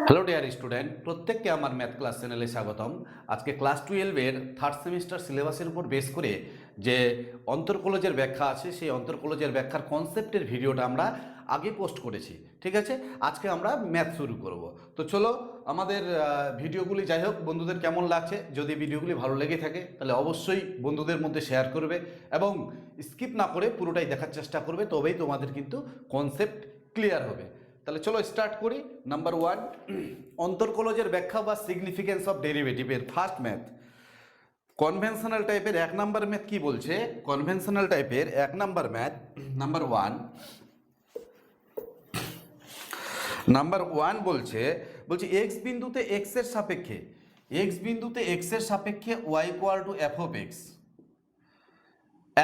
Hello dear student, প্রত্যেককে আমার math class চ্যানেলে স্বাগতম। আজকে ক্লাস 12-এর থার্ড সেমিস্টার সিলেবাসের উপর বেস করে যে অন্তর্কলজের ব্যাখ্যা আছে, সেই অন্তর্কলজের ব্যাখ্যার কনসেপ্টের ভিডিওটা আমরা আগে পোস্ট করেছি। ঠিক আছে, আজকে আমরা ম্যাথ শুরু করব। তো চলো, আমাদের ভিডিওগুলি যাই হোক, বন্ধুদের কেমন লাগছে, যদি ভিডিওগুলি ভালো লেগে থাকে তাহলে অবশ্যই বন্ধুদের মধ্যে শেয়ার করবে এবং স্কিপ না করে পুরোটাই দেখার চেষ্টা করবে, তবেই তোমাদের কিন্তু কনসেপ্ট ক্লিয়ার হবে। তাহলে চলো স্টার্ট করি। নাম্বার 1, অন্তর্কলজের ব্যাখ্যা বা সিগনিফিকেন্স অফ ডেরিভেটিভের ফার্স্ট ম্যাথ। কনভেনশনাল টাইপের 1 নাম্বার ম্যাথ কি বলছে? কনভেনশনাল টাইপের 1 নাম্বার ম্যাথ নাম্বার 1 বলছে এক্স বিন্দুতে এক্স এর সাপেক্ষে y equal to F of x.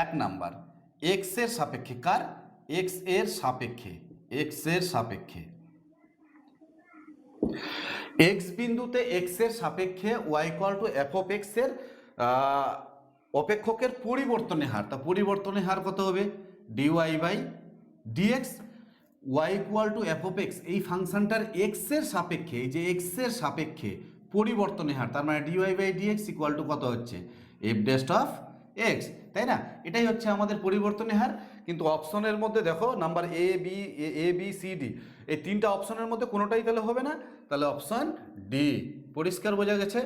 1 number x এর সাপেক্ষে, কার? এক্স এর সাপেক্ষে এক্স বিন্দুতে এক্স এর সাপেক্ষে y equal to F of x এর অপেক্ষকের পরিবর্তনের হার। তা পরিবর্তনের হার কত হবে? D y by d x. Y equal to F of x, এই ফাংশনটার এক্স এর সাপেক্ষে, এই যে এক্স এর সাপেক্ষে পরিবর্তনের হার, তার মানে d y by dx equal to কত হচ্ছে? এফ ড্যাশ অফ এক্স, তাই না? এটাই হচ্ছে আমাদের পরিবর্তনের হার। কিন্তু অপশনের মধ্যে দেখো number A B C D, এই 3টা অপশনের মধ্যে কোনোটাই তাহলে হবে না, তাহলে অপশন ডি। পরিষ্কার বোঝা গেছে?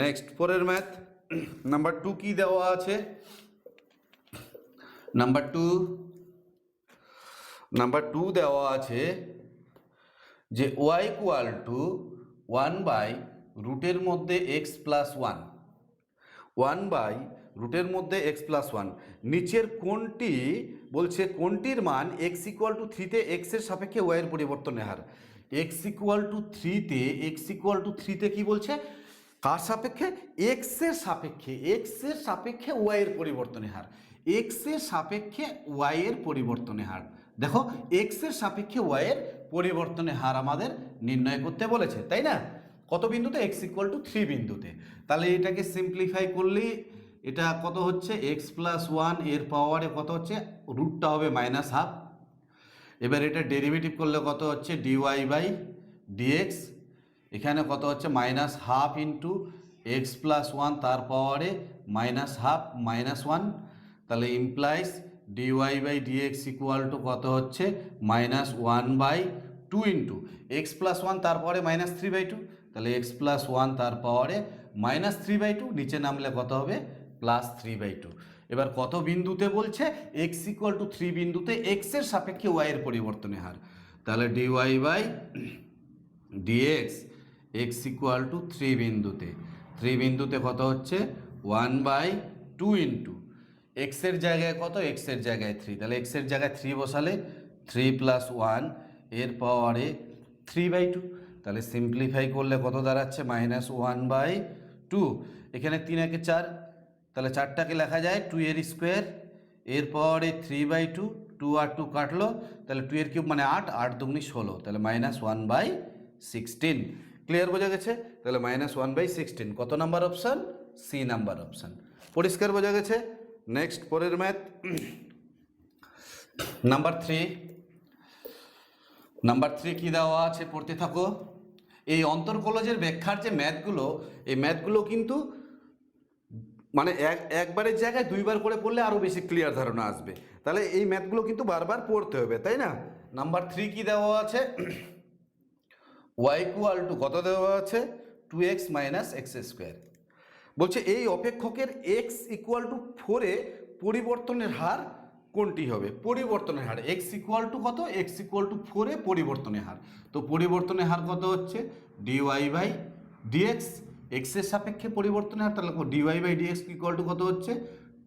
নেক্সট, পরের ম্যাথ নাম্বার 2 কি দেওয়া আছে? নাম্বার 2 দেওয়া আছে যে ওয়াই ইকুয়াল টু 1 বাই রুটের মধ্যে এক্স প্লাস 1 বাই রুটের মধ্যে এক্স প্লাস 1। নিচের কোনটি বলছে, কোনটির মান এক্স ইকুয়াল টু 3-তে এক্স এর সাপেক্ষে ওয়াই এর পরিবর্তনের হার? এক্স ইকুয়াল টু 3-তে কি বলছে? কার সাপেক্ষে? এক্স এর সাপেক্ষে ওয়াই এর পরিবর্তনের হার। এক্স এর সাপেক্ষে ওয়াই এর পরিবর্তনের হার। দেখো, এক্স এর সাপেক্ষে ওয়াই এর পরিবর্তনের হার আমাদের নির্ণয় করতে বলেছে, তাই না? কত বিন্দুতে? এক্স ইকুয়াল টু 3 বিন্দুতে। তাহলে এটাকে সিম্পলিফাই করলে এটা কত হচ্ছে? এক্স প্লাস 1 এর পাওয়ারে কত হচ্ছে? রুটটা হবে -12। এবার এটা ডেরিভেটিভ করলে কত হচ্ছে? D y by d x. এখানে কত হচ্ছে? -12 ইন্টু এক্স প্লাস 1 তার পাওয়ারে -12 -1। তাহলে implies d y by dx equal to কত হচ্ছে? -1/2 ইন্টু এক্স প্লাস 1 তার পাওয়ারে -3/2। তাহলে এক্স প্লাস 1 তার পাওয়ারে -3/2, নিচে নামলে কত হবে? +3/2। এবার কত বিন্দুতে বলছে? এক্স ইকুয়াল টু 3 বিন্দুতে এক্স এর সাপেক্ষে ওয়াই এর পরিবর্তনের হার। তাহলে d y by d x x equal to 3 বিন্দুতে কত হচ্ছে? 1/2 ইন্টু এক্স এর জায়গায় কত? এক্স এর জায়গায় 3, তাহলে এক্স এর জায়গায় 3 বসালে 3 + 1 এর পাওয়ারে 3/2। তাহলে সিম্পলিফাই করলে কত দাঁড়াচ্ছে? -1/2। এখানে 3 একে 4, তাহলে 4টাকে লেখা যায় 2 এর স্কোয়ার, এর পাওয়ারে 3/2, 2 আর 2 কাটলো, তাহলে 2 এর কিউব মানে 8, 8 দুগুণে 16, তাহলে -1/16। ক্লিয়ার বোঝা গেছে? তাহলে -1/16 কত number option? C number option. পরিষ্কার বোঝা গেছে? নেক্সট, পরের ম্যাথ নাম্বার 3 কি দেওয়া আছে? পড়তে থাকো। এই অন্তর্কলজের ব্যাখ্যার যে ম্যাথগুলো, এই ম্যাথগুলো কিন্তু মানে একবারের জায়গায় 2বার করে পড়লে আরও বেশি ক্লিয়ার ধারণা আসবে। তাহলে এই ম্যাথগুলো কিন্তু বারবার পড়তে হবে, তাই না? নাম্বার 3 কি দেওয়া আছে? ওয়াই ইকুয়াল টু কত দেওয়া আছে? 2x - x²। বলছে এই অপেক্ষকের x ইকুয়াল টু 4-এ পরিবর্তনের হার কোনটি হবে? পরিবর্তনের হার x ইকুয়াল টু কত? x ইকুয়াল টু 4-এ পরিবর্তনের হার। তো পরিবর্তনের হার কত হচ্ছে? ডিওয়াই বাই ডিএক্স, এক্স এর সাপেক্ষে পরিবর্তনের হার। তাহলে d y by dx equal to কত হচ্ছে?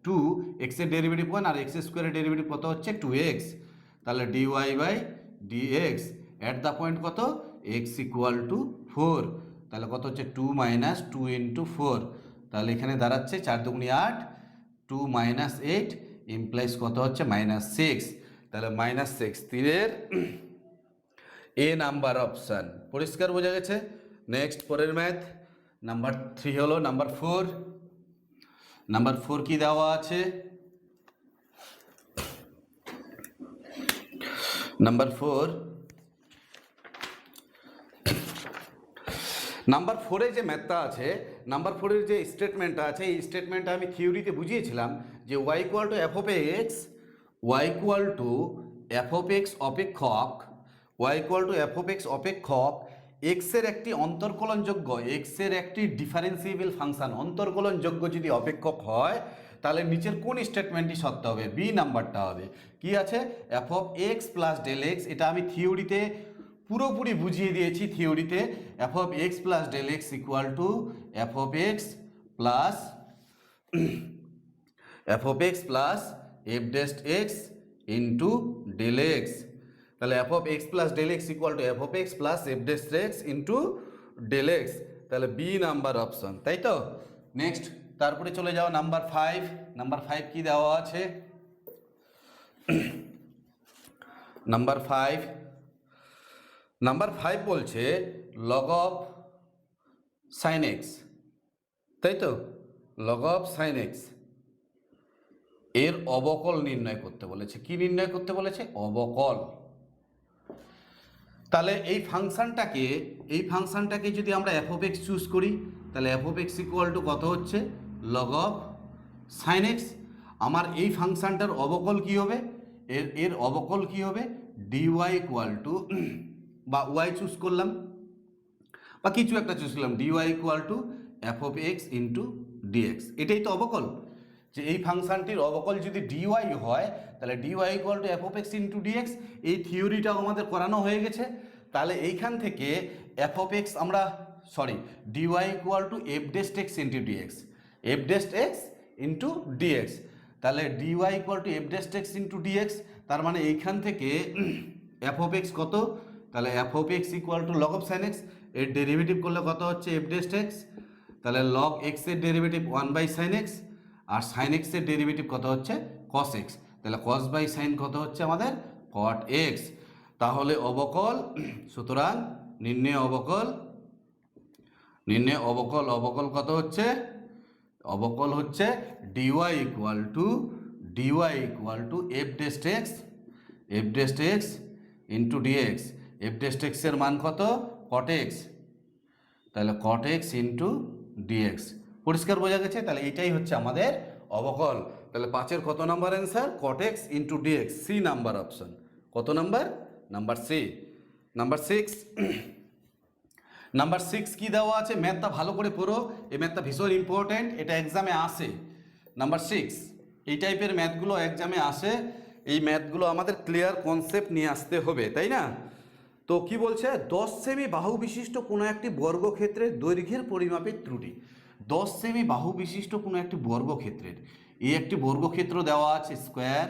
2, এক্স এর ডেরিভেটিভ 1 আর এক্স স্কোয়ারের ডেরিভেটিভ কত হচ্ছে? 2x। তাহলে d y by d x at the point কত? x equal to 4। তাহলে কত হচ্ছে? 2 - 2 ইন্টু 4। তাহলে এখানে দাঁড়াচ্ছে 4 দুগুণে 8, 2 - 8 ইমপ্লাইজ কত হচ্ছে? -6। তাহলে -6 তীরের এ নাম্বার অপশান। পরিষ্কার বোঝা গেছে? নেক্সট, পরের ম্যাথ নাম্বার 3 হলো নাম্বার 4। নাম্বার 4 কি দেওয়া আছে? নাম্বার 4 নাম্বার ফোরে যে ম্যাথটা আছে, নাম্বার ফোরের যে স্টেটমেন্টটা আছে, এই স্টেটমেন্টটা আমি থিওরিতে বুঝিয়েছিলাম যে Y equal to F of X, Y equal to F of X অপেক্ষক, Y equal to F of X অপেক্ষক এক্সের একটি অন্তর্কলনযোগ্য, এক্সের একটি ডিফারেন্সিয়েবল ফাংশন অন্তর্কলনযোগ্য যদি অপেক্ষক হয়, তাহলে নিচের কোন স্টেটমেন্টটি সত্য হবে? বি নাম্বারটা হবে। কি আছে? F of X plus del X, এটা আমি থিওরিতে পুরোপুরি বুঝিয়ে দিয়েছি। থিওরিতে F of X plus del x equal to F of X plus F of X plus F dash X into del X. তাহলে F of X plus del x equal to F of X plus F dash X into del X, তাহলে B number option, তাই তো? Next, তারপরে চলে যাও number 5। Number 5 কি দেওয়া আছে? নাম্বার 5, নাম্বার 5 বলছে লগ অফ সাইন এক্স, তাই তো? লগ অফ সাইন এক্স এর অবকল নির্ণয় করতে বলেছে। কি নির্ণয় করতে বলেছে? অবকল। তাহলে এই ফাংশনটাকে যদি আমরা এফ অফ এক্স চুজ করি, তাহলে F of x equal to কত হচ্ছে? Log of sine x. আমার এই ফাংশনটার অবকল কি হবে? এর অবকল কি হবে? ডিওয়াই ইকুয়াল টু, বা ওয়াই চুজ করলাম বা কিছু একটা চুজ করলাম, d y equal to F of x into d x. এটাই তো অবকল, যে এই ফাংশনটির অবকল যদি ডিওয়াই হয়, তাহলে DY equal to F of x into DX. এই থিওরিটাও আমাদের করানো হয়ে গেছে। তাহলে এইখান থেকে এফ অফ এক্স আমরা, sorry, DY equal to F dash X into DX, F dash X into DX. তাহলে DY equal to F dash X into DX, তার মানে এইখান থেকে এফ অফ এক্স কত? তাহলে F of x equal to log of sine X, এর derivative করলে কত হচ্ছে? F dash X. তাহলে লগ এক্সের ডেরিভেটিভ 1/sin x, আর সাইন এক্সের ডেরিভেটিভ কত হচ্ছে? cos x। তাহলে cos বাই সাইন কত হচ্ছে আমাদের? cot x। তাহলে অবকল, সুতরাং নির্ণয় অবকল, অবকল কত হচ্ছে? অবকল হচ্ছে dy equal to F dash X into DX. F dash X এর মান কত? cot x। তাহলে cot x ইন্টু ডিএক্স। পরিষ্কার বোঝা গেছে? তাহলে এটাই হচ্ছে আমাদের অবকল। তাহলে 5-এর কত number answer? cot x into DX, C number option. কত number? Number C. Number 6, number 6 কি দেওয়া আছে? ম্যাথটা ভালো করে পড়ো, এই ম্যাথটা ভীষণ ইম্পর্ট্যান্ট, এটা এক্সামে আসে। নাম্বার 6, এই টাইপের ম্যাথগুলো এক্সামে আসে। এই ম্যাথগুলো আমাদের ক্লিয়ার কনসেপ্ট নিয়ে আসতে হবে, তাই না? তো কি বলছে? 10 সেমি বাহু বিশিষ্ট কোনো একটি বর্গক্ষেত্রের দৈর্ঘ্যের পরিমাপের ত্রুটি। 10 সেমি বাহু বিশিষ্ট কোনো একটি বর্গক্ষেত্রের, এই একটি বর্গক্ষেত্র দেওয়া আছে স্কোয়ার,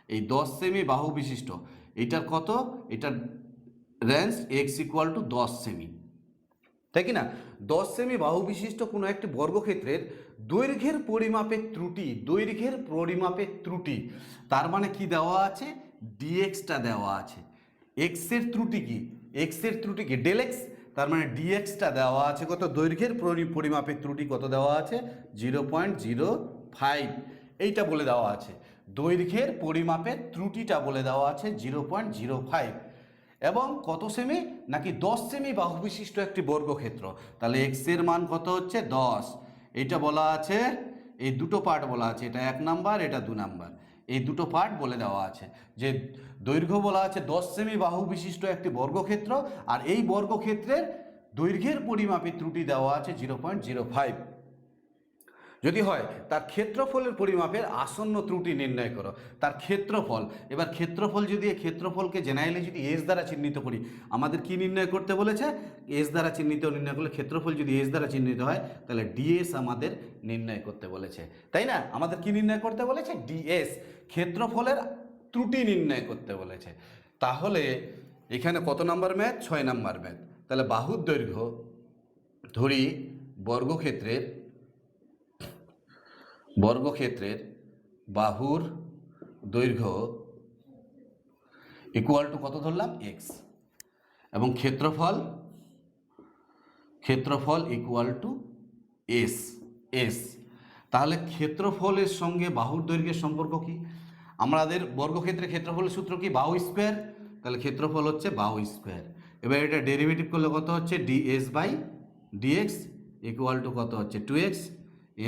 এই 10 সেমি বাহু বিশিষ্ট, এটার কত? এটার range x equal to 10 semi, তাই কি না? 10 সেমি বাহু বিশিষ্ট কোনো একটি বর্গক্ষেত্রের দৈর্ঘ্যের পরিমাপের ত্রুটি, তার মানে কি দেওয়া আছে? ডিএক্সটা দেওয়া আছে। এক্সের ত্রুটি কি? Del x. তার মানে ডিএক্সটা দেওয়া আছে কত? দৈর্ঘ্যের পরিমাপের ত্রুটি কত দেওয়া আছে? 0.05, এইটা বলে দেওয়া আছে। দৈর্ঘ্যের পরিমাপের ত্রুটিটা বলে দেওয়া আছে 0.05, এবং কত সেমি? নাকি 10 সেমি বাহু বিশিষ্ট একটি বর্গক্ষেত্র। তাহলে এক্স এর মান কত হচ্ছে? 10। এইটা বলা আছে, এই দুটো পার্ট বলা আছে, এটা 1 নাম্বার, এটা 2 নাম্বার, এই দুটো পার্ট বলে দেওয়া আছে। যে দৈর্ঘ্য বলা আছে 10 সেমি বাহু বিশিষ্ট একটি বর্গক্ষেত্র, আর এই বর্গক্ষেত্রের দৈর্ঘ্যের পরিমাপের ত্রুটি দেওয়া আছে 0.05। যদি হয় তার ক্ষেত্রফলের পরিমাপের আসন্ন ত্রুটি নির্ণয় করো। তার ক্ষেত্রফল, এবার ক্ষেত্রফল যদি, ক্ষেত্রফলকে জেনারেলি যদি এস দ্বারা চিহ্নিত করি, আমাদের কি নির্ণয় করতে বলেছে? এস দ্বারা নির্ণয় করলে, ক্ষেত্রফল যদি এস দ্বারা চিহ্নিত হয়, তাহলে ডিএস আমাদের নির্ণয় করতে বলেছে, তাই না? আমাদের কি নির্ণয় করতে বলেছে? ডিএস, ক্ষেত্রফলের ত্রুটি নির্ণয় করতে বলেছে। তাহলে এখানে কত নাম্বার ম্যাথ? 6 number math. তাহলে বাহুর দৈর্ঘ্য, ধরি বর্গক্ষেত্রের বাহুর দৈর্ঘ্য ইকুয়াল টু কত ধরলাম? এক্স, এবং ক্ষেত্রফল ইকুয়াল টু এস। তাহলে ক্ষেত্রফলের সঙ্গে বাহুর দৈর্ঘ্যের সম্পর্ক কি? আমাদের বর্গক্ষেত্রের ক্ষেত্রফলের সূত্র কি? বাহু স্কোয়ার। তাহলে ক্ষেত্রফল হচ্ছে বাহু স্কোয়ার। এবার এটা ডেরিভেটিভ করলে কত হচ্ছে? D s by dx equal to কত হচ্ছে 2x,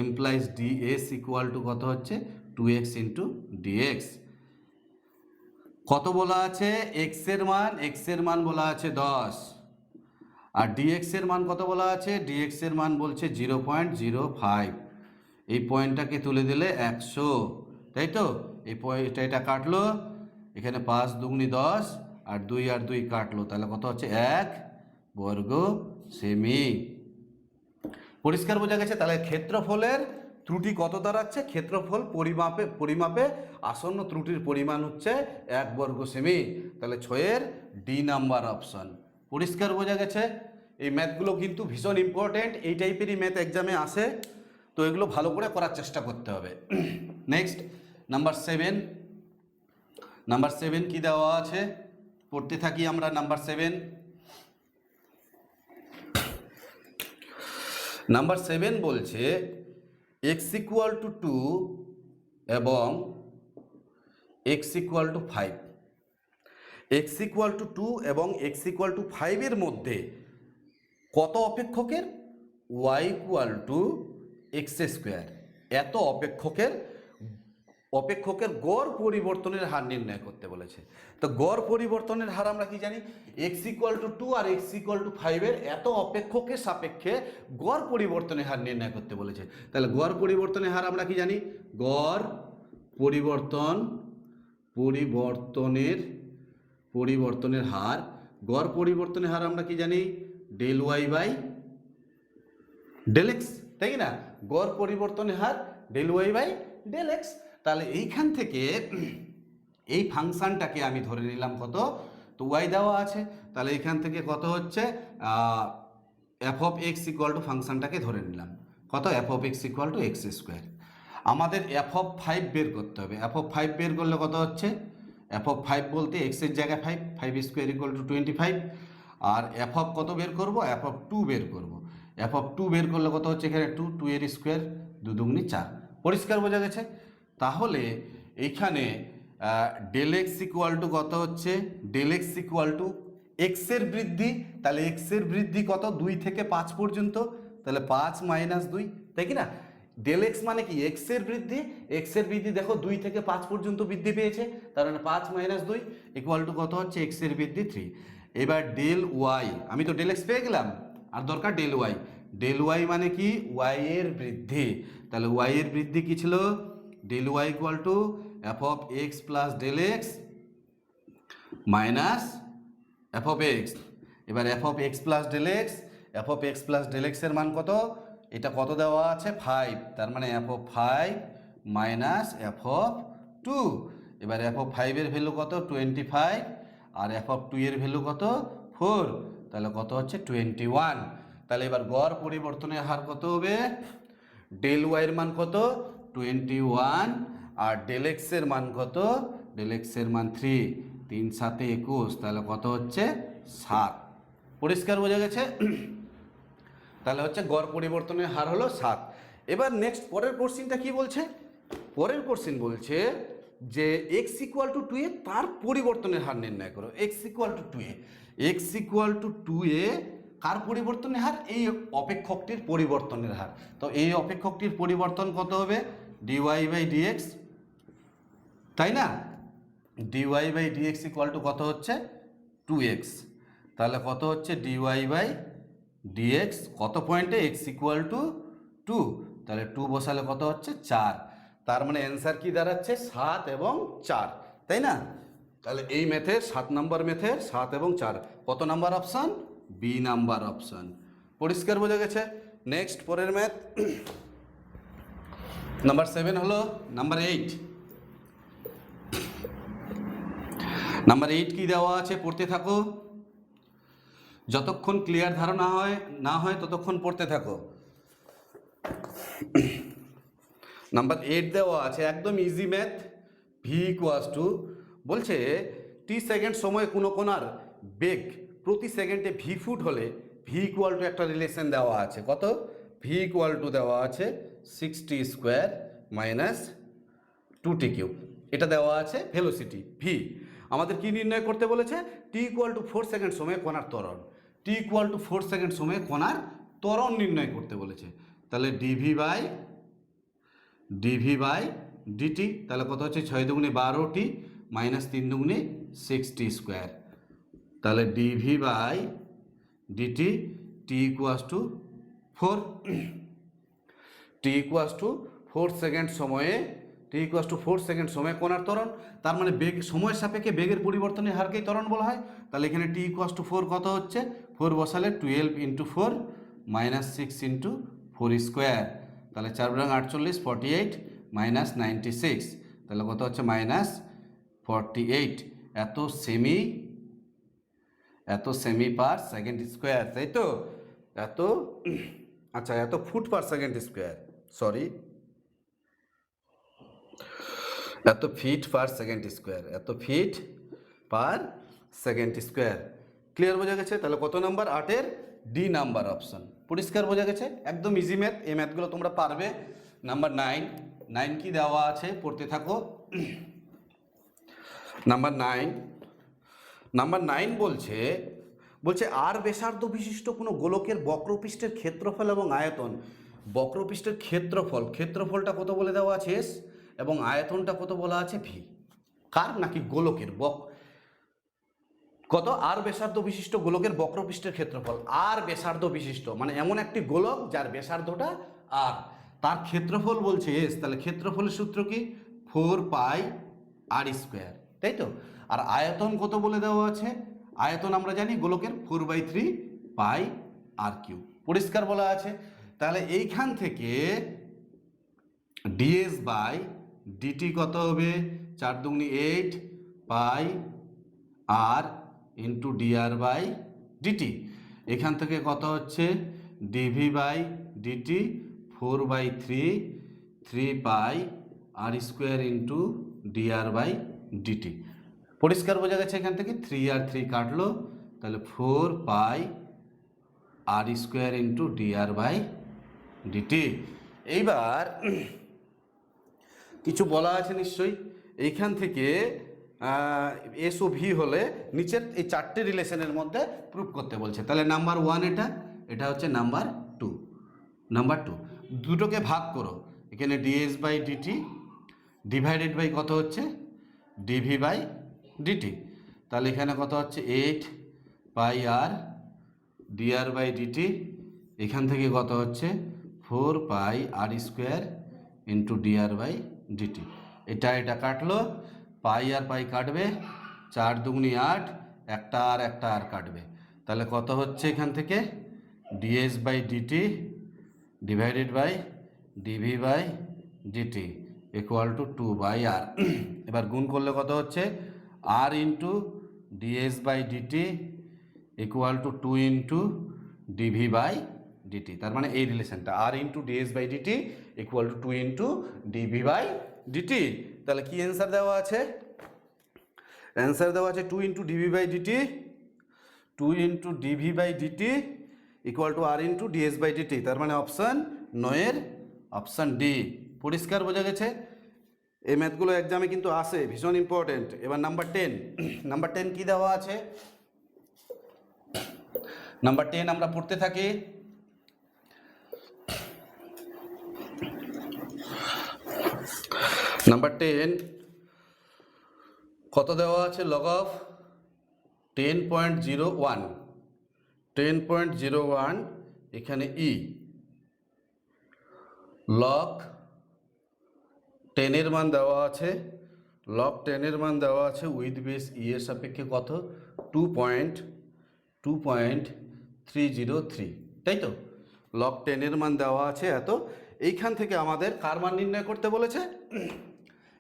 implies DS equal to কত হচ্ছে 2x ইন্টু ডিএক্স। কত বলা আছে এক্সের মান বলা আছে 10, আর ডিএক্সের মান কত বলা আছে, ডিএক্সের মান বলছে 0.05। এই পয়েন্টটাকে তুলে দিলে 100, তাই তো? এই পয়েন্ট এটা কাটলো, এখানে 5 দুগুনি 10 আর 2 কাটলো, তাহলে কত হচ্ছে 1 বর্গ সেমি। পরিষ্কার বোঝা গেছে? তাহলে ক্ষেত্রফলের ত্রুটি কত দাঁড়াচ্ছে, ক্ষেত্রফল পরিমাপে আসন্ন ত্রুটির পরিমাণ হচ্ছে 1 বর্গ সেমি। তাহলে 6-এর ডি নাম্বার অপশন। পরিষ্কার বোঝা গেছে? এই ম্যাথগুলো কিন্তু ভীষণ ইম্পর্টেন্ট, এই টাইপেরই ম্যাথ এক্সামে আসে, তো এগুলো ভালো করে করার চেষ্টা করতে হবে। Next number 7। নাম্বার 7 কি দেওয়া আছে, পড়তে থাকি আমরা। নাম্বার 7, নাম্বার 7 বলছে x ইকুয়াল টু 2 এবং x equal to 5। x equal to 2 এবং x ইকুয়াল টু 5 এর মধ্যে কত অপেক্ষকের y equal to X square, এত অপেক্ষকের গড় পরিবর্তনের হার নির্ণয় করতে বলেছে। তো গড় পরিবর্তনের হার আমরা কি জানি, x ইকুয়াল টু 2 আর x ইকুয়াল টু 5 এর এত অপেক্ষকের সাপেক্ষে গড় পরিবর্তনের হার নির্ণয় করতে বলেছে। তাহলে গড় পরিবর্তনের হার আমরা কি জানি, গড় পরিবর্তনের হার, গড় পরিবর্তনের হার আমরা কি জানি, del Y by del X, তাই কি না? গড় পরিবর্তনের হার del Y by del X. তাহলে এইখান থেকে এই ফাংশনটাকে আমি ধরে নিলাম কত, তো ওয়াই দেওয়া আছে, তাহলে এইখান থেকে কত হচ্ছে F of x equal to ফাংশনটাকে ধরে নিলাম কত, F of x equal to X square. আমাদের এফ অফ 5 বের করতে হবে। এফ অফ 5 বের করলে কত হচ্ছে, এফ অফ 5 বলতে এক্সের জায়গায় 5 স্কোয়ার ইকুয়াল টু 25, আর এফ অফ কত বের করব, এফ অফ 2 বের করব। এফ অফ 2 বের করলে কত হচ্ছে, এখানে 2 এর স্কোয়ার 2 দুগুনি 4। পরিষ্কার বোঝা গেছে? তাহলে এইখানে ডেল এক্স ইকুয়াল টু কত হচ্ছে, ডেল এক্স ইকুয়াল টু এক্সের বৃদ্ধি, তাহলে এক্সের বৃদ্ধি কত 2 থেকে 5 পর্যন্ত, তাহলে 5 মাইনাস 2, তাই কি না? ডেল এক্স মানে কি, এক্সের বৃদ্ধি দেখো 2 থেকে 5 পর্যন্ত বৃদ্ধি পেয়েছে, তার মানে 5 মাইনাস 2 ইকুয়াল টু কত হচ্ছে, এক্সের বৃদ্ধি 3। এবার ডেল ওয়াই, আমি তো ডেল এক্স পেয়ে গেলাম, আর দরকার ডেল ওয়াই। ডেল ওয়াই মানে কি, ওয়াই এর বৃদ্ধি। তাহলে ওয়াই এর বৃদ্ধি কি ছিল, del Y equal to F of X plus del X minus F of X. এবার F of X plus del X, F of X plus del X এর মান কত, এটা কত দেওয়া আছে 5, তার মানে F of 5 minus F of 2। এবার এফ অফ 5 এর ভ্যালু কত 25, আর এফ অফ 2 এর ভ্যালু কত 4, তাহলে কত হচ্ছে 21। তাহলে এবার গড় পরিবর্তনের হার কত হবে, ডেল ওয়াই এর মান কত 21, আর ডেল এক্স এর মান কত, ডেল এক্স এর মান 3, 3 7 21, তাহলে কত হচ্ছে 7। পরিষ্কার বোঝা গেছে? তাহলে হচ্ছে গড় পরিবর্তনের হার হলো 7। এবার নেক্সট পরের কোশ্চিনটা কি বলছে, পরের কোশ্চিন বলছে যে এক্স ইকুয়াল টু 2 এ তার পরিবর্তনের হার নির্ণয় করো। X equal to 2 A, x equal to 2 এ কার পরিবর্তনের হার, এই অপেক্ষকটির পরিবর্তনের হার। তো এই অপেক্ষকটির পরিবর্তন কত হবে, ডিওয়াই বাই ডিএক্স, তাই না? D y by dx equal to কত হচ্ছে 2x, তাহলে কত হচ্ছে ডিওয়াই বাই ডিএক্স কত পয়েন্টে, এক্স ইকুয়াল টু 2, তাহলে 2 বসালে কত হচ্ছে 4। তার মানে অ্যান্সার কি দাঁড়াচ্ছে 7 এবং 4, তাই না? তাহলে এই ম্যাথের 7 নম্বর ম্যাথের 7 এবং 4 কত number option, B number option. পরিষ্কার বোঝা গেছে? নেক্সট পরের ম্যাথ নাম্বার 7 হলো নাম্বার 8। নাম্বার 8 কি দেওয়া আছে, পড়তে থাকো, যতক্ষণ ক্লিয়ার ধারণা না হয় ততক্ষণ পড়তে থাকো। নাম্বার 8 দেওয়া আছে, একদম easy math. V equals to, বলছে টি সেকেন্ড সময় কোনো কোণার বেগ প্রতি সেকেন্ডে ভি ফুট হলে ভি ইকুয়াল টু একটা রিলেশন দেওয়া আছে, কত, ভি ইকুয়াল টু দেওয়া আছে 6t square minus 2t cube, এটা দেওয়া আছে ভেলোসিটি ভি। আমাদের কি নির্ণয় করতে বলেছে, টি ইকুয়াল টু 4 সেকেন্ড সময়ে কণার ত্বরণ, টি ইকুয়াল টু 4 সেকেন্ড সময়ে কণার ত্বরণ নির্ণয় করতে বলেছে। তাহলে ডিভি বাই ডিটি, তাহলে কত হচ্ছে 6 দুগুণে 12t মাইনাস 3 দুগুণে 6t স্কোয়ার। তাহলে d v by DT t equals to 4, t equals to 4 second সময়ে, টি ইকুয়াস টু 4 সেকেন্ড সময়ে কোণার ত্বরণ। তার মানে বেগ, সময়ের সাপেক্ষে বেগের পরিবর্তনের হারকেই ত্বরণ বলা হয়। তাহলে এখানে টি ইকুয়াস টু 4 কত হচ্ছে, 4 বসালে 12 ইন্টু 4 মাইনাস 6 ইন্টু 4 স্কোয়ার। তাহলে 4 বরং 48, 48 মাইনাস 96, তাহলে কত হচ্ছে মাইনাস 48। এত সেমি পার সেকেন্ড স্কোয়ার, তাই তো? এত foot per second square, sorry, এত ফিট পার সেকেন্ড স্কোয়ার, এত feet per second square. Clear বোঝা গেছে? তাহলে কত নাম্বার? 8-এর ডি নাম্বার অপশন। পরিষ্কার বোঝা গেছে? একদম ইজি ম্যাথ, এই ম্যাথগুলো তোমরা পারবে। নাম্বার 9 কি দেওয়া আছে পড়তে থাকো। নাম্বার 9 বলছে আর ব্যাসার্ধ বিশিষ্ট কোনো গোলকের বক্রপৃষ্ঠের ক্ষেত্রফল এবং আয়তন। বক্রপৃষ্ঠের ক্ষেত্রফলটা কত বলে দেওয়া আছে এস, এবং আয়তনটা কত বলা আছে ভি। কার? নাকি গোলকের কত? আর ব্যাসার্ধ বিশিষ্ট গোলকের বক্রপৃষ্ঠের ক্ষেত্রফল। আর ব্যাসার্ধ বিশিষ্ট মানে এমন একটি গোলক যার ব্যাসার্ধটা আর, তার ক্ষেত্রফল বলছে এস। তাহলে ক্ষেত্রফলের সূত্র কি? 4 পাই আর স্কোয়ার, তাই তো? আর আয়তন কত বলে দেওয়া আছে? আয়তন আমরা জানি গোলকের 4/3 পাই আর কিউ। পরিষ্কার বলা আছে। তাহলে এইখান থেকে ডিএস বাই ডিটি কত হবে? 4 দুগুণি 8 pi r into DR by DT. এখান থেকে কত হচ্ছে? DV by d t 4/3 pi R square into DR by d t. পরিষ্কার বোঝা গেছে? এখান থেকে 3 আর 3 কাটলো, তাহলে 4 pi R square into DR by DT. এইবার কিছু বলা আছে নিশ্চয়ই। এইখান থেকে এস ও ভি হলে নিচের এই 4টে রিলেশনের মধ্যে প্রুভ করতে বলছে। তাহলে নাম্বার 1 এটা হচ্ছে নাম্বার 2। দুটোকে ভাগ করো, এখানে DS by DT divided by কত হচ্ছে? DV by DT. তাহলে এখানে কত হচ্ছে? 8 pi R DR by DT. এখান থেকে কত হচ্ছে? 4 pi R square into DR by DT. এটা কাটলো, পাই আর পাই কাটবে, 4 দুগুণি 8, একটা আর কাটবে। তাহলে কত হচ্ছে এখান থেকে? DS by DT divided by DV by DT equal to 2 by R. এবার গুণ করলে কত হচ্ছে? R into DS by DT equal to 2 into DV by DT. তার মানে এই রিলেশনটা R into DS by DT equal to 2 into DV by DT. তাহলে কি অ্যান্সার দেওয়া আছে? অ্যান্সার দেওয়া আছে 2 into DV by DT, 2 into DV by DT equal two R into DS by DT. তার মানে অপশান 9-এর অপশান ডি। পরিষ্কার বোঝা গেছে? এই ম্যাথগুলো এক্সামে কিন্তু আসে, ভীষণ ইম্পর্টেন্ট। এবার নাম্বার 10 কি দেওয়া আছে? নাম্বার 10 আমরা পড়তে থাকি। নাম্বার 10 কত দেওয়া আছে? লগ অফ 10.01 এখানে ই, লগ 10-এর মান দেওয়া আছে, উইথ বেস ই এর সাপেক্ষে কত? 2.303, তাই তো? লগ 10-এর মান দেওয়া আছে এত। এইখান থেকে আমাদের কার মান নির্ণয় করতে বলেছে?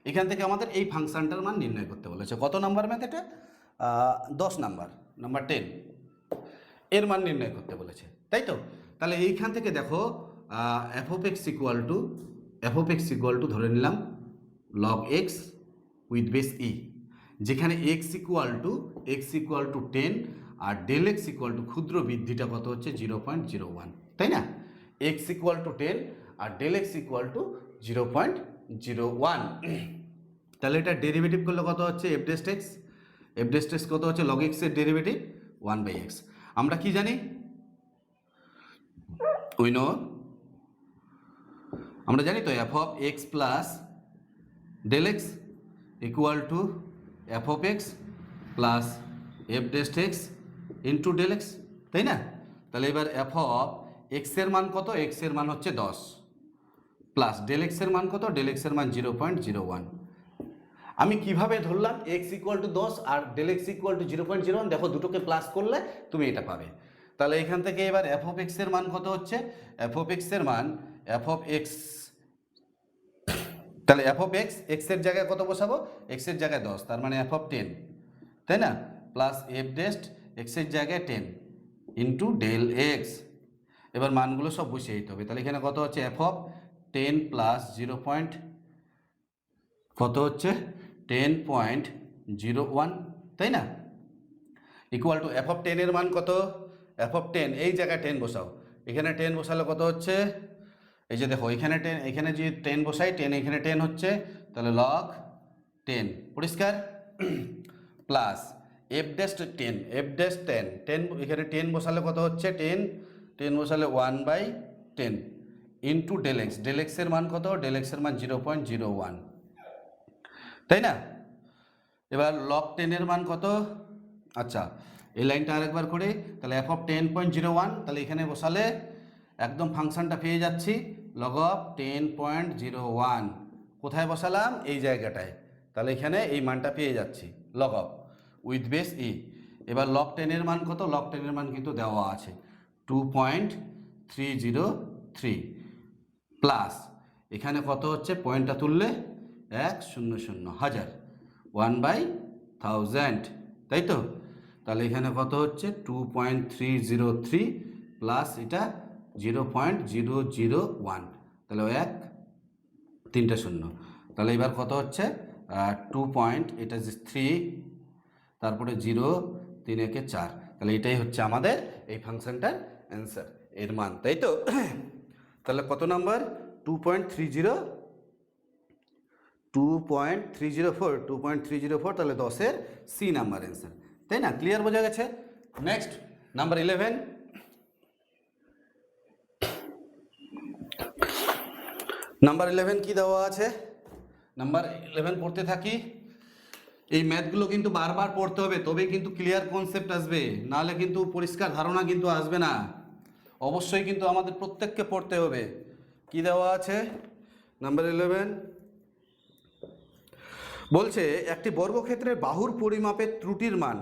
এখান থেকে আমাদের এই ফাংশনটার মান নির্ণয় করতে বলেছে। কত নাম্বার ম্যাথ এটা? 10 নাম্বার, নাম্বার 10 এর মান নির্ণয় করতে বলেছে, তাই তো? তাহলে এইখান থেকে দেখো f of x equal to ধরে নিলাম log x with base e, যেখানে এক্স ইকুয়াল টু 10 আর ডেল এক্স ইকুয়াল টু ক্ষুদ্র বৃদ্ধিটা কত হচ্ছে? 0.01, তাই না? এক্স ইকুয়াল টু 10 আর ডেল এক্স ইকুয়াল টু 0.01। তাহলে এটা ডেরিভেটিভ করলে কত হচ্ছে? এফ ডেস এক্স কত হচ্ছে? লগ এক্সের ডেরিভেটিভ 1/x। আমরা কি জানি? উই নো, আমরা জানি তো F of X plus del x equal to F of X plus F dash X into del X, তাই না? তাহলে এবার এফ অফ এক্সের মান কত? এক্সের মান হচ্ছে 10 প্লাস ডেল এক্সের মান কত? ডেল এক্সের মান 0.01। আমি কিভাবে ধরলাম এক্স ইকুয়াল টু 10 আর ডেল এক্স ইকুয়াল টু 0.01? দেখো দুটোকে প্লাস করলে তুমি এটা পাবে। তাহলে এখান থেকে এবার এফ অফ এক্সের মান কত হচ্ছে? এফ অফ এক্সের মান এফ অফ এক্স, তাহলে এফ অফ এক্স, এক্সের জায়গায় কত বসাবো? এক্সের জায়গায় 10, তার মানে এফ অফ 10, তাই না? প্লাস এফ ডেস্ট এক্সের জায়গায় 10 ইন্টু ডেল এক্স। এবার মানগুলো সব বসিয়ে দিতে হবে। তাহলে এখানে কত হচ্ছে? F of 10 plus 0. কত হচ্ছে? 10.01, তাই না? ইকুয়াল টু এফ অফ 10 এর মান কত? এফ অফ 10 এই জায়গায় 10 বসাও, এখানে 10 বসালে কত হচ্ছে? এই যে দেখো এখানে 10, এখানে যে 10 বসাই 10, এখানে 10 হচ্ছে, তাহলে লগ 10, পরিষ্কার? প্লাস এফ ডেস্ট 10, এফ ডেস্ট 10, 10 এখানে 10 বসালে কত হচ্ছে? 10 বসালে 1/10 ইন্টু ডেল এক্স, ডেল এক্সের মান কত? ডেল এক্সের মান 0.01, তাই না? এবার লগ 10 এর মান কত? আচ্ছা এই লাইনটা আরেকবার করে, তাহলে এফ অফ 10.01, তাহলে এখানে বসালে একদম ফাংশনটা পেয়ে যাচ্ছি লগ অফ 10.01। কোথায় বসালাম? এই জায়গাটায়, তাহলে এখানে এই মানটা পেয়ে যাচ্ছি লগ অফ উইথ বেস ই। এবার লগ 10 এর মান কত? লগ 10 এর মান কিন্তু দেওয়া আছে 2.303 প্লাস এখানে কত হচ্ছে? পয়েন্টটা তুললে 100,000 1/1000, তাই তো? তাহলে এখানে কত হচ্ছে? 2.303 প্লাস এটা 0.001, তাহলে 3টা শূন্য। তাহলে এবার কত হচ্ছে? 2 পয়েন্ট, এটা যে 3, তারপরে 0, 3 একে 4, তাহলে এটাই হচ্ছে আমাদের এই ফাংশনটার অ্যান্সার, এর মান, তাই তো? তাহলে কত নাম্বার? 2.304, তাহলে 10-এর সি নাম্বার অ্যান্সার, তাই না? ক্লিয়ার, বোঝা গেছে? Next number 11। নাম্বার 11 কি দেওয়া আছে? নাম্বার 11 পড়তে থাকি। এই ম্যাথগুলো কিন্তু বারবার পড়তে হবে, তবেই কিন্তু ক্লিয়ার কনসেপ্ট আসবে, নাহলে কিন্তু পরিষ্কার ধারণা কিন্তু আসবে না। অবশ্যই কিন্তু আমাদের প্রত্যেককে পড়তে হবে। কি দেওয়া আছে? নাম্বার 11 বলছে একটি বর্গক্ষেত্রের বাহুর পরিমাপের ত্রুটির মান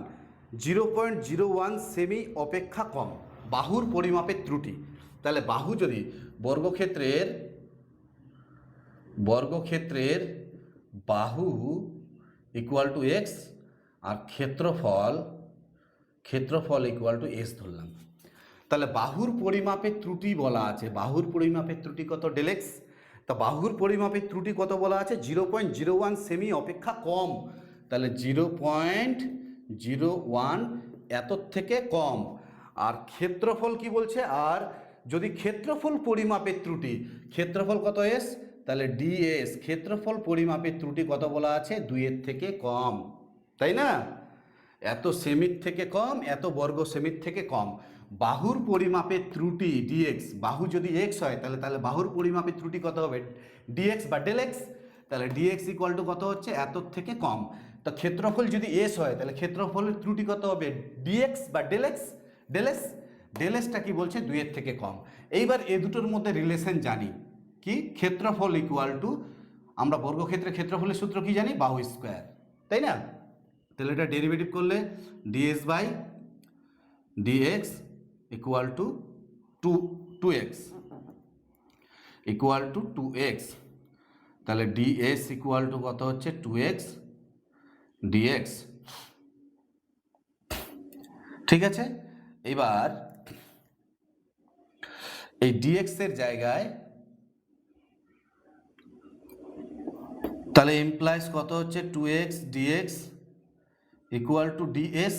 0.01 সেমি অপেক্ষা কম। বাহুর পরিমাপের ত্রুটি, তাহলে বাহু যদি বর্গক্ষেত্রের বাহু ইকুয়াল টু এক্স আর ক্ষেত্রফল ইকুয়াল টু এস ধরলাম, তাহলে বাহুর পরিমাপের ত্রুটি বলা আছে। বাহুর পরিমাপের ত্রুটি কত? Del x. তা বাহুর পরিমাপের ত্রুটি কত বলা আছে? 0.01 সেমি অপেক্ষা কম, তাহলে 0.01 এত থেকে কম। আর ক্ষেত্রফল কি বলছে? আর যদি ক্ষেত্রফল পরিমাপের ত্রুটি, ক্ষেত্রফল কত? এস, তাহলে ডিএস, ক্ষেত্রফল পরিমাপের ত্রুটি কত বলা আছে? 2-এর থেকে কম, তাই না? এত সেমির থেকে কম, এত বর্গ সেমির থেকে কম। বাহুর পরিমাপের ত্রুটি ডিএক্স, বাহু যদি এক্স হয় তাহলে বাহুর পরিমাপের ত্রুটি কত হবে? ডিএক্স বা ডেল এক্স, তাহলে ডিএক্স ইকুয়াল টু কত হচ্ছে? এতর থেকে কম। তো ক্ষেত্রফল যদি এস হয় তাহলে ক্ষেত্রফলের ত্রুটি কত হবে? ডিএক্স বা ডেল এক্স, ডেল এসটা কি বলছে? 2-এর থেকে কম। এইবার এ দুটোর মধ্যে রিলেশন জানি কি? ক্ষেত্রফল ইকুয়াল টু, আমরা বর্গক্ষেত্রের ক্ষেত্রফলের সূত্র কি জানি? বাহু স্কোয়ার, তাই না? তাহলে এটা ডেরিভেটিভ করলে ds by dx equal to 2x equal to 2x, তাহলে ডিএস ইকুয়াল টু কত হচ্ছে? 2x dx, ঠিক আছে? এবার এই dx এর জায়গায় তাহলে ইমপ্লাইজ কত হচ্ছে? 2x dx equal to ds,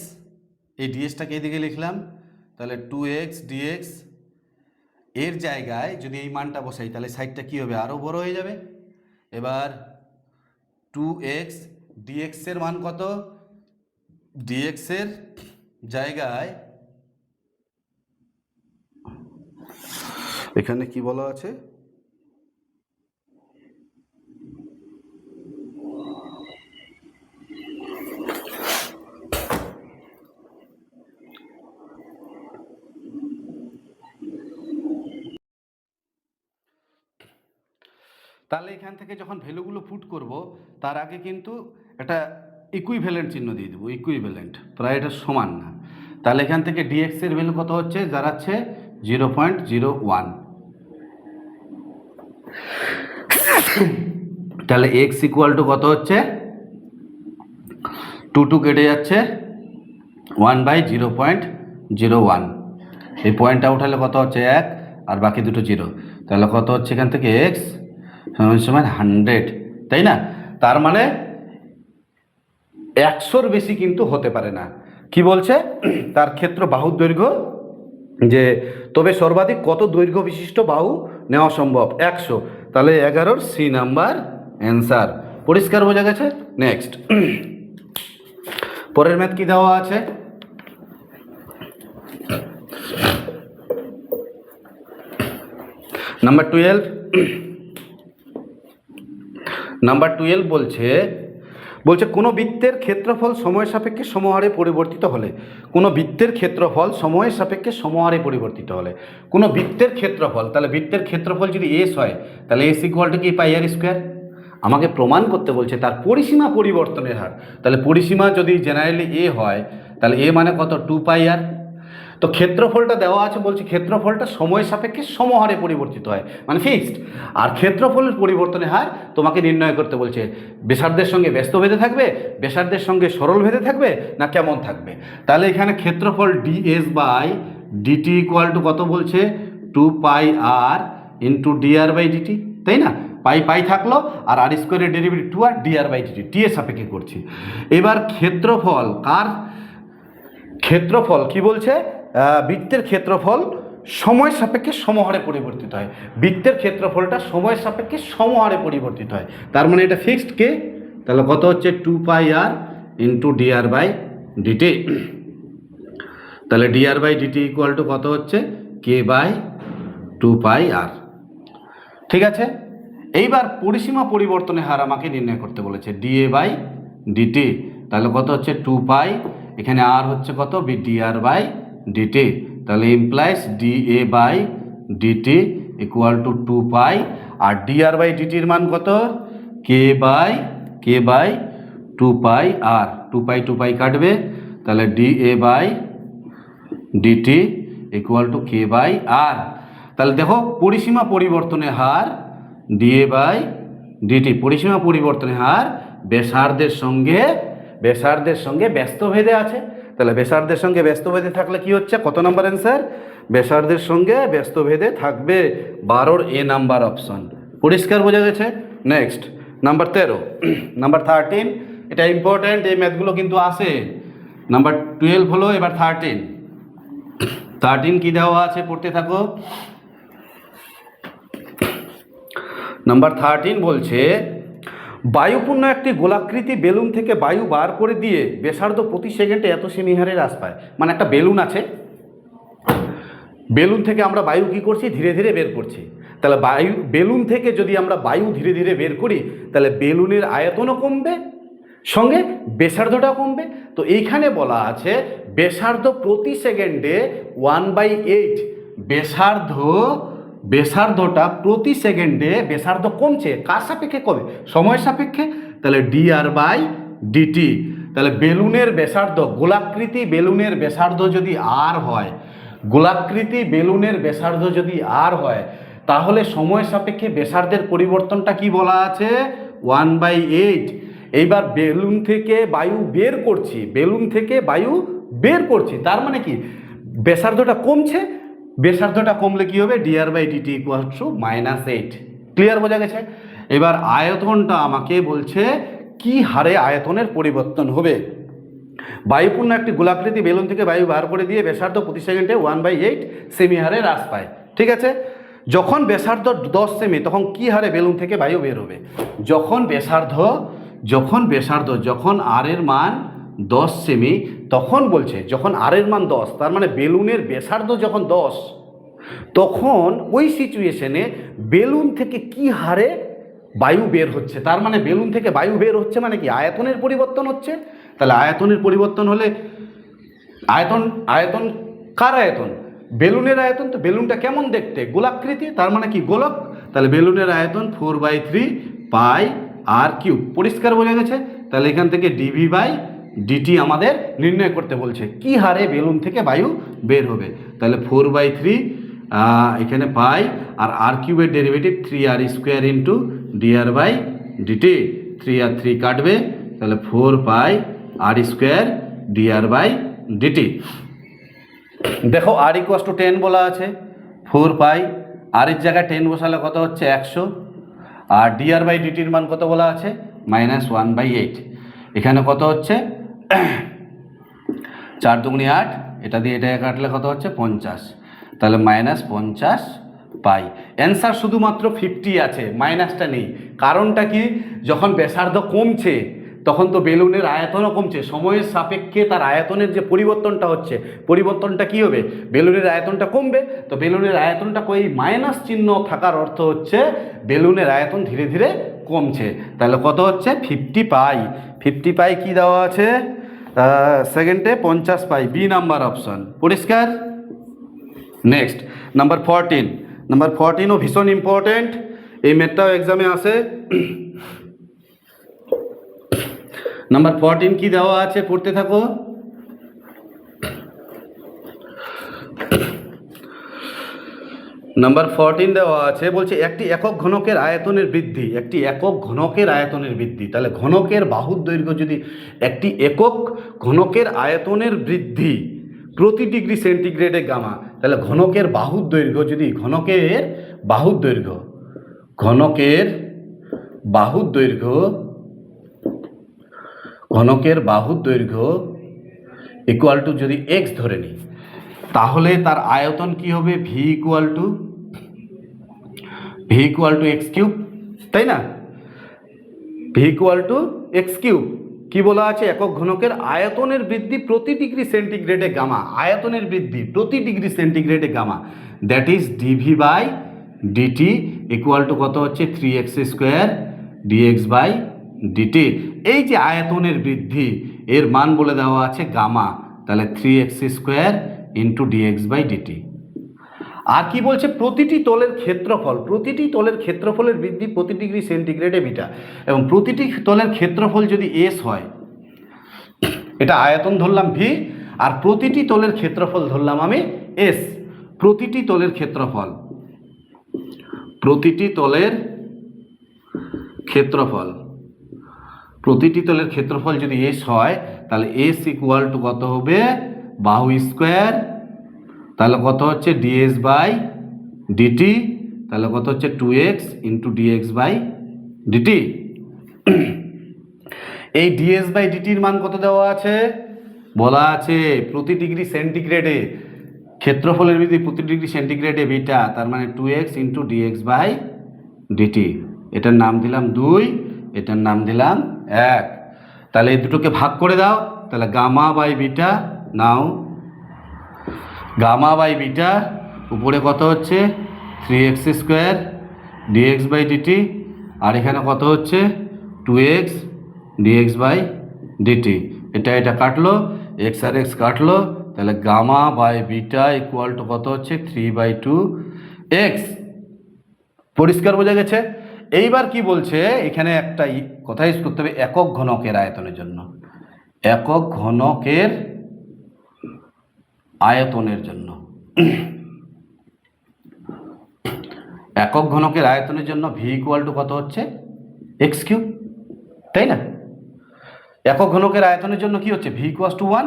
এই dsটাকে এদিকে লিখলাম, তাহলে 2x dx এর জায়গায় যদি এই মানটা বসাই তাহলে সাইডটা কি হবে? আরও বড় হয়ে যাবে। এবার 2x dx এর মান কত? dx এর জায়গায় এখানে কি বলা আছে, তাহলে এখান থেকে যখন ভ্যালুগুলো পুট করব তার আগে কিন্তু একটা ইকুইভ্যালেন্ট চিহ্ন দিয়ে দেবো, ইকুইভ্যালেন্ট, প্রায় এটা সমান না। তাহলে এখান থেকে ডিএক্স এর ভ্যালু কত হচ্ছে, দাঁড়াচ্ছে 0.01। তাহলে এক্স ইকুয়াল টু কত হচ্ছে, 2 কেটে যাচ্ছে 1/0.01। এই পয়েন্টটা উঠালে কত হচ্ছে 1, আর বাকি দুটো 0। তাহলে কত হচ্ছে এখান থেকে এক্স সমান 100, তাই না? তার মানে 100-র বেশি কিন্তু হতে পারে না। কি বলছে, তার ক্ষেত্র বাহুর দৈর্ঘ্য যে, তবে সর্বাধিক কত দৈর্ঘ্য বিশিষ্ট বাহু নেওয়া সম্ভব, 100। তাহলে 11-র সি নাম্বার অ্যান্সার। পরিষ্কার বোঝা গেছে? নেক্সট, পরের ম্যাথ কি দেওয়া আছে, নাম্বার 12। নাম্বার 12 বলছে কোনো বৃত্তের ক্ষেত্রফল সময় সাপেক্ষে সমহারে পরিবর্তিত হলে, কোনো বৃত্তের ক্ষেত্রফল সময়ের সাপেক্ষে সমহারে পরিবর্তিত হলে, কোনো বৃত্তের ক্ষেত্রফল, তাহলে বৃত্তের ক্ষেত্রফল যদি এস হয় তাহলে এস ইকুয়াল টু কি পাই আর স্কোয়ার। আমাকে প্রমাণ করতে বলছে তার পরিসীমা পরিবর্তনের হার। তাহলে পরিসীমা যদি জেনারেলি এ হয় তাহলে এ মানে কত, 2 আর। তো ক্ষেত্রফলটা দেওয়া আছে, বলছে ক্ষেত্রফলটা সময় সাপেক্ষে সমহারে পরিবর্তিত হয়, মানে ফিক্সড। আর ক্ষেত্রফলের পরিবর্তনের হার তোমাকে নির্ণয় করতে বলছে, ব্যাসার্ধের সঙ্গে ব্যস্ত ভেদে থাকবে, ব্যাসার্ধের সঙ্গে সরল ভেদে থাকবে, না কেমন থাকবে। তাহলে এখানে ক্ষেত্রফল ds by DT equal to কত বলছে, 2πr into DR by DT, তাই না? পাই থাকলো, আর আর স্কোয়ারের derivative 2 R DR by DT, T এর সাপেক্ষে করছি। এবার ক্ষেত্রফল কার, ক্ষেত্রফল কি বলছে, বৃত্তের ক্ষেত্রফল সময় সাপেক্ষে সমহারে পরিবর্তিত হয়, বৃত্তের ক্ষেত্রফলটা সময় সাপেক্ষে সমহারে পরিবর্তিত হয়। তার মানে এটা ফিক্সড কে, তাহলে কত হচ্ছে 2πr into DR by DT. তাহলে DR by DT equal to কত হচ্ছে, কে বাই 2πr। ঠিক আছে, এইবার পরিসীমা পরিবর্তনের হার আমাকে নির্ণয় করতে বলেছে, ডিএ বাই ডিটি। তাহলে কত হচ্ছে 2π, এখানে আর হচ্ছে কত, ডিআর বাই ডিটি। তাহলে implies DA by DT equal to 2π, R DR by ডিটির মান কত, কে বাই 2πr। 2π কাটবে, তাহলে DA by DT equal to K by R. তাহলে দেখো পরিসীমা পরিবর্তনের হার ডিএ বাই ডিটি, পরিসীমা পরিবর্তনের হার ব্যাসার্ধের সঙ্গে ব্যস্তভেদে আছে। তাহলে ব্যাসার্ধের সঙ্গে ব্যস্তভেদে থাকলে কি হচ্ছে, কত নম্বর অ্যান্সার, ব্যাসার্ধের সঙ্গে ব্যস্তভেদে থাকবে, 12-র এ নাম্বার অপশন। পরিষ্কার বোঝা গেছে? Next, number 13। নাম্বার 13, এটা ইম্পর্ট্যান্ট, এই ম্যাথগুলো কিন্তু আসে। নাম্বার 12 হলো, এবার 13 কি দেওয়া আছে, পড়তে থাকো। নাম্বার 13 বলছে, বায়ুপূর্ণ একটি গোলাকৃতি বেলুন থেকে বায়ু বার করে দিয়ে ব্যাসার্ধ প্রতি সেকেন্ডে এত সেমি হারে হ্রাস পায়। মানে একটা বেলুন আছে, বেলুন থেকে আমরা বায়ু কি করছি, ধীরে ধীরে বের করছি। তাহলে বেলুন থেকে যদি আমরা বায়ু ধীরে ধীরে বের করি তাহলে বেলুনের আয়তনও কমবে, সঙ্গে ব্যাসার্ধটাও কমবে। তো এইখানে বলা আছে ব্যাসার্ধ প্রতি সেকেন্ডে 1/8, ব্যাসার্ধটা প্রতি সেকেন্ডে ব্যাসার্ধ কমছে, কার সাপেক্ষে কমে, সময়ের সাপেক্ষে। তাহলে ডিআর বাই ডিটি। তাহলে বেলুনের ব্যাসার্ধ, গোলাকৃতি বেলুনের ব্যাসার্ধ যদি আর হয়, গোলাকৃতি বেলুনের ব্যাসার্ধ যদি আর হয়, তাহলে সময় সাপেক্ষে ব্যাসার্ধের পরিবর্তনটা কি বলা আছে, 1/8। এইবার বেলুন থেকে বায়ু বের করছি, তার মানে কি ব্যাসার্ধটা কমছে, ব্যাসার্ধটা কমলে কি হবে, dr by DT equal to -8। Clear বোঝা গেছে? এবার আয়তনটা আমাকে বলছে কি হারে আয়তনের পরিবর্তন হবে। বায়ুপূর্ণ একটি গোলাকৃতি বেলুন থেকে বায়ু বার করে দিয়ে ব্যাসার্ধ প্রতি সেকেন্ডে 1/8 সেমি হারে হ্রাস পায়। ঠিক আছে, যখন ব্যাসার্ধ 10 সেমি তখন কি হারে বেলুন থেকে বায়ু বের হবে, যখন আর এর মান 10 সেমি, তখন বলছে যখন আর এর মান 10, তার মানে বেলুনের ব্যাসার্ধ যখন 10, তখন ওই সিচুয়েশনে বেলুন থেকে কি হারে বায়ু বের হচ্ছে, তার মানে বেলুন থেকে বায়ু বের হচ্ছে মানে কি আয়তনের পরিবর্তন হচ্ছে। তাহলে আয়তনের পরিবর্তন হলে আয়তন আয়তন কার আয়তন? বেলুনের আয়তন। তো বেলুনটা কেমন দেখতে? গোলাকৃতি, তার মানে কি গোলক। তাহলে বেলুনের আয়তন 4/3 পাই আর কিউব। পরিষ্কার বোঝা গেছে? তাহলে এখান থেকে ডিভি বাই ডিটি আমাদের নির্ণয় করতে বলছে কি হারে বেলুন থেকে বায়ু বের হবে। তাহলে 4/3 এখানে পাই আর আর কিউবের derivative 3r² into dr by dt. 3 আর 3 কাটবে, তাহলে 4 pi r² dr by dt. দেখো r = 10 বলা আছে, 4 পাই আর এর জায়গায় 10 বসালে কত হচ্ছে 100, আর dr বাই ডিটির মান কত বলা আছে -1/8। এখানে কত হচ্ছে 4 দুগুণে 8, এটা দিয়ে এটা কাটলে কত হচ্ছে 50, তাহলে -50 পাই। অ্যান্সার শুধুমাত্র 50 আছে, মাইনাসটা নেই। কারণটা কি? যখন ব্যাসার্ধ কমছে তখন তো বেলুনের আয়তনও কমছে, সময়ের সাপেক্ষে তার আয়তনের যে পরিবর্তনটা হচ্ছে, পরিবর্তনটা কি হবে? বেলুনের আয়তনটা কমবে। তো বেলুনের আয়তনটা ওই মাইনাস চিহ্ন থাকার অর্থ হচ্ছে বেলুনের আয়তন ধীরে ধীরে কমছে। তাহলে কত হচ্ছে 50 পাই। 50 পাই কি দেওয়া আছে সেকেন্ডে 50 পাই, বি নাম্বার অপশন। পরিষ্কার? Next number 14। নাম্বার 14ও ভীষণ ইম্পর্টেন্ট, এই ম্যাথটাও এক্সামে আসে। নাম্বার 14 কি দেওয়া আছে পড়তে থাকো। নাম্বার 14 দেওয়া আছে, বলছে একটি একক ঘনকের আয়তনের বৃদ্ধি, একটি একক ঘনকের আয়তনের বৃদ্ধি। তাহলে ঘনকের বাহুর দৈর্ঘ্য যদি একটি একক ঘনকের আয়তনের বৃদ্ধি প্রতি ডিগ্রি সেন্টিগ্রেডে গামা, তাহলে ঘনকের বাহুর দৈর্ঘ্য যদি ঘনকের বাহুর দৈর্ঘ্য ইকুয়াল টু যদি এক্স ধরে নিই, তাহলে তার আয়তন কি হবে? V equal to x cube, তাই না? V equal to x cube. কি বলা আছে? একক ঘনকের আয়তনের বৃদ্ধি প্রতি ডিগ্রি সেন্টিগ্রেডে গামা, আয়তনের বৃদ্ধি প্রতি ডিগ্রি সেন্টিগ্রেডে গামা, that is DV by DT equal to কত হচ্ছে 3x² dx বাই ডিটি। এই যে আয়তনের বৃদ্ধি এর মান বলে দেওয়া আছে গামা, তাহলে 3x² into dx by DT. আর কি বলছে? প্রতিটি তলের ক্ষেত্রফলের বৃদ্ধি প্রতি ডিগ্রি সেন্টিগ্রেডে বিটা, এবং প্রতিটি তলের ক্ষেত্রফল যদি এস হয়, এটা আয়তন ধরলাম ভি, আর প্রতিটি তলের ক্ষেত্রফল ধরলাম আমি এস। প্রতিটি তলের ক্ষেত্রফল যদি এস হয়, তাহলে এস ইকুয়াল টু কত হবে? বাহু স্কোয়ার, তাহলে কত হচ্ছে ডিএস বাই ডিটি, তাহলে কত হচ্ছে 2x into dx by dt. এই ডিএস বাই ডিটির মান কত দেওয়া আছে? বলা আছে প্রতি ডিগ্রি সেন্টিগ্রেডে ক্ষেত্রফলের বৃদ্ধি প্রতি ডিগ্রি সেন্টিগ্রেডে বিটা, তার মানে 2x into dx by DT. এটার নাম দিলাম 2, এটার নাম দিলাম 1। তাহলে এই দুটোকে ভাগ করে দাও, তাহলে গামা বাই বিটা, নাও গামা বাই বিটা উপরে কত হচ্ছে 3x² dx বাই ডিটি, আর এখানে কত হচ্ছে 2x dx বাই ডিটি। এটা কাটলো, x আর x কাটলো, তাহলে gamma by beta equal to কত হচ্ছে 3/2x। পরিষ্কার বোঝা গেছে? এইবার কি বলছে? এখানে একটা কথা ইউজ করতে হবে, একক ঘনকের আয়তনের জন্য। একক ঘনকের আয়তনের জন্য ভি ইকুয়াল টু কত হচ্ছে এক্স কিউব, তাই না? একক ঘনকের আয়তনের জন্য কি হচ্ছে? ভি ইকুয়াল টু 1,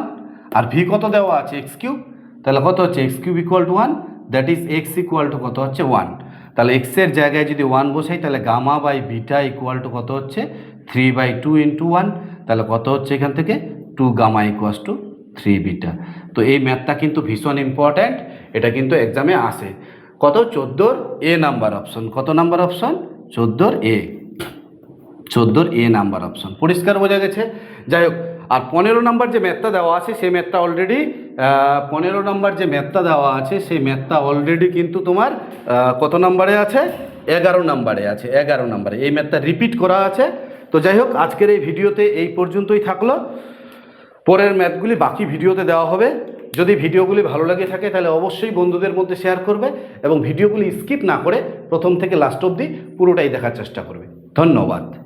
আর ভি কত দেওয়া আছে? X cube. তাহলে কত হচ্ছে x cube equal to 1, that is x equal to কত হচ্ছে 1। তাহলে এক্সের জায়গায় যদি 1 বসাই, তাহলে gamma by beta equal to কত হচ্ছে 3/2 ইন্টু 1, তাহলে কত হচ্ছে এখান থেকে 2 গামা ইকুয়াল টু 3 বিটা। তো এই ম্যাথটা কিন্তু ভীষণ ইম্পর্ট্যান্ট, এটা কিন্তু এক্সামে আসে। কত? 14 এ নাম্বার অপশন। কত নাম্বার অপশন? 14 এ নাম্বার অপশন। পরিষ্কার বোঝা গেছে? যাই হোক, আর 15 নাম্বার যে ম্যাথটা দেওয়া আছে সেই ম্যাথটা অলরেডি 15 নম্বর যে ম্যাথটা দেওয়া আছে সেই ম্যাথটা অলরেডি কিন্তু তোমার কত নম্বরে আছে? 11 নম্বরে আছে, 11 নম্বরে এই ম্যাথটা রিপিট করা আছে। তো যাই হোক, আজকের এই ভিডিওতে এই পর্যন্তই থাকলো। পরের ম্যাথগুলি বাকি ভিডিওতে দেওয়া হবে। যদি ভিডিওগুলি ভালো লাগে থাকে তাহলে অবশ্যই বন্ধুদের মধ্যে শেয়ার করবে এবং ভিডিওগুলি স্কিপ না করে প্রথম থেকে লাস্ট অবধি পুরোটাই দেখার চেষ্টা করবে। ধন্যবাদ।